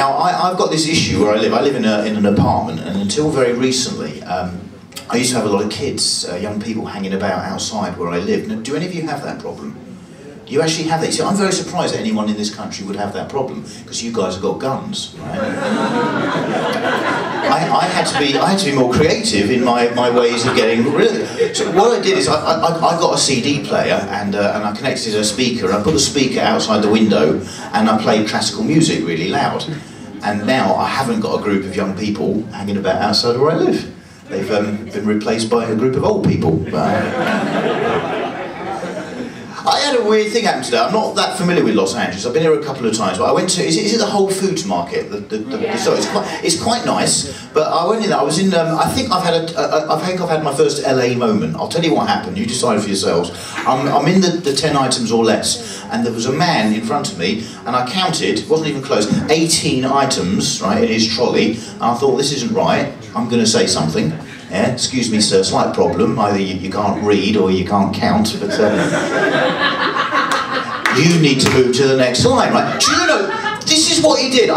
Now, I've got this issue where I live. I live in an apartment, and until very recently, I used to have a lot of kids, young people hanging about outside where I live. Now, do any of you have that problem? Do you actually have that? See, I'm very surprised that anyone in this country would have that problem, because you guys have got guns, right? I had to be more creative in my ways of getting rid of it. So what I did is I got a CD player and I connected a speaker, and I put the speaker outside the window and I played classical music really loud. And now I haven't got a group of young people hanging about outside where I live. They've been replaced by a group of old people. I had a weird thing happen today. I'm not that familiar with Los Angeles. I've been here a couple of times, but I went to, is it the Whole Foods market? So it's quite nice, but I went in there, I was in, I think I've had my first LA moment. I'll tell you what happened, you decide for yourselves. I'm in the 10 items or less, and there was a man in front of me, and I counted, it wasn't even close, 18 items, right, in his trolley, and I thought, this isn't right, I'm going to say something. Yeah, excuse me sir, slight problem, either you can't read or you can't count, but you need to move to the next line, right? Do you know, this is what he did.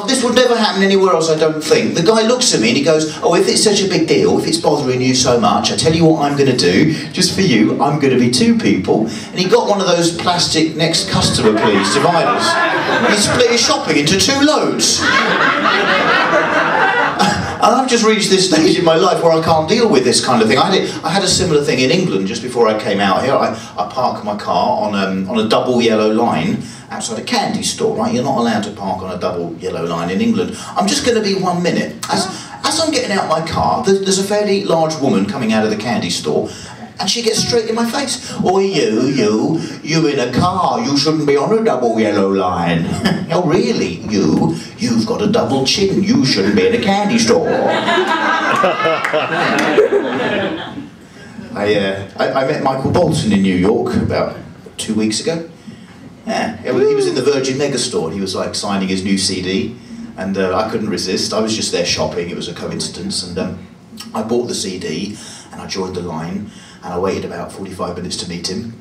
This would never happen anywhere else, I don't think. The guy looks at me and he goes, oh, if it's such a big deal, if it's bothering you so much, I tell you what I'm going to do, just for you, I'm going to be two people. And he got one of those plastic next customer please dividers. He split his shopping into 2 loads. And I've just reached this stage in my life where I can't deal with this kind of thing. I had a similar thing in England just before I came out here. I parked my car on a double yellow line outside a candy store, right? You're not allowed to park on a double yellow line in England. I'm just going to be 1 minute. As I'm getting out my car, there's a fairly large woman coming out of the candy store, and she gets straight in my face. Oh, you in a car, you shouldn't be on a double yellow line. Oh, really? You've got a double chin, you shouldn't be in a candy store. I met Michael Bolton in New York about 2 weeks ago. Yeah, he was in the Virgin Megastore. He was like signing his new CD, and I couldn't resist. I was just there shopping, it was a coincidence, and I bought the CD, and I joined the line, and I waited about 45 minutes to meet him.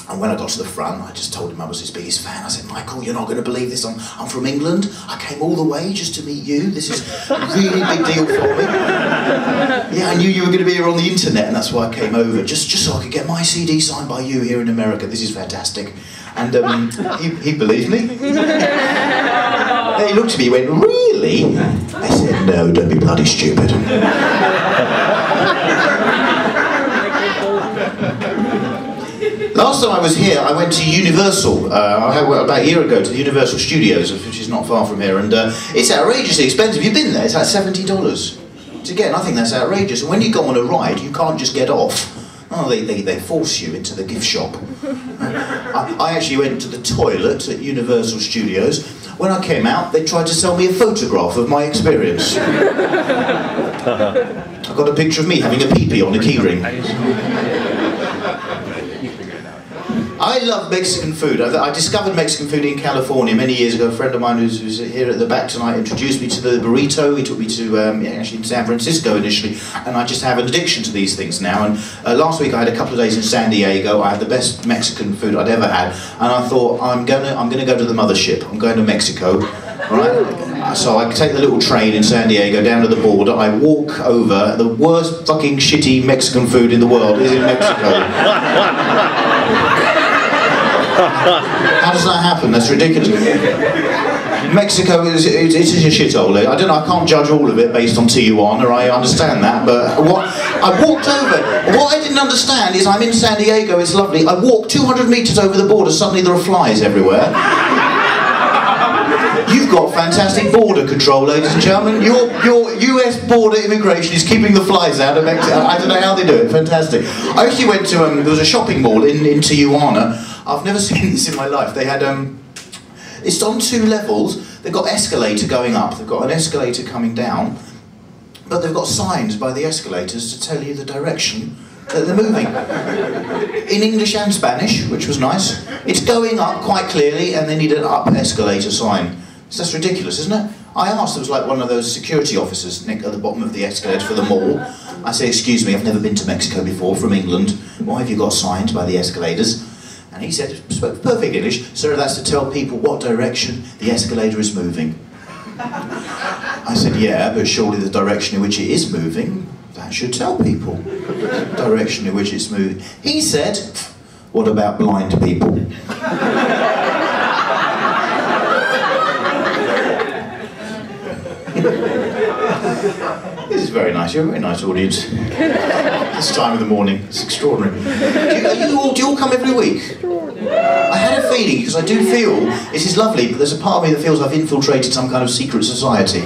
And when I got to the front, I just told him I was his biggest fan. I said, Michael, you're not going to believe this. I'm from England. I came all the way just to meet you. This is a really big deal for me. Yeah, I knew you were going to be here on the internet, and that's why I came over, just so I could get my CD signed by you here in America. This is fantastic. And he believed me. He looked at me and went, really? I said, no, don't be bloody stupid. Last time I was here, I went to Universal, about a year ago, to the Universal Studios, which is not far from here, and it's outrageously expensive. You've been there, it's like $70 to get, and I think that's outrageous. And when you go on a ride, you can't just get off. Oh, they force you into the gift shop. I actually went to the toilet at Universal Studios. When I came out, they tried to sell me a photograph of my experience. I got a picture of me having a pee-pee on a keyring. I love Mexican food. I discovered Mexican food in California many years ago. A friend of mine who's here at the back tonight introduced me to the burrito. He took me to actually San Francisco initially, and I just have an addiction to these things now. And last week I had a couple of days in San Diego. I had the best Mexican food I'd ever had, and I thought I'm gonna go to the mothership. I'm going to Mexico, right? So I take the little train in San Diego down to the border. I walk over. The worst fucking shitty Mexican food in the world is in Mexico. How does that happen? That's ridiculous. Mexico is a shithole. I don't know, I can't judge all of it based on Tijuana, I understand that, but I walked over. What I didn't understand is I'm in San Diego, it's lovely. I walk 200 metres over the border, suddenly there are flies everywhere. You've got fantastic border control, ladies and gentlemen. Your US border immigration is keeping the flies out of Mexico. I don't know how they do it, fantastic. I actually went to, there was a shopping mall in Tijuana. I've never seen this in my life. They had, it's on 2 levels. They've got escalator going up. They've got an escalator coming down. But they've got signs by the escalators to tell you the direction that they're moving. In English and Spanish, which was nice. It's going up quite clearly, and they need an up escalator sign. So that's ridiculous, isn't it? I asked, there was like one of those security officers at the bottom of the escalator for the mall. I said, excuse me, I've never been to Mexico before, from England. Why have you got signs by the escalators? And he said, spoke perfect English, sir, that's to tell people what direction the escalator is moving. I said, yeah, but surely the direction in which it is moving, that should tell people. The direction in which it's moving. He said, what about blind people? This is very nice. You're a very nice audience. This time of the morning, it's extraordinary. Do you all come every week? I had a feeling, because I do feel this is lovely, but there's a part of me that feels I've infiltrated some kind of secret society.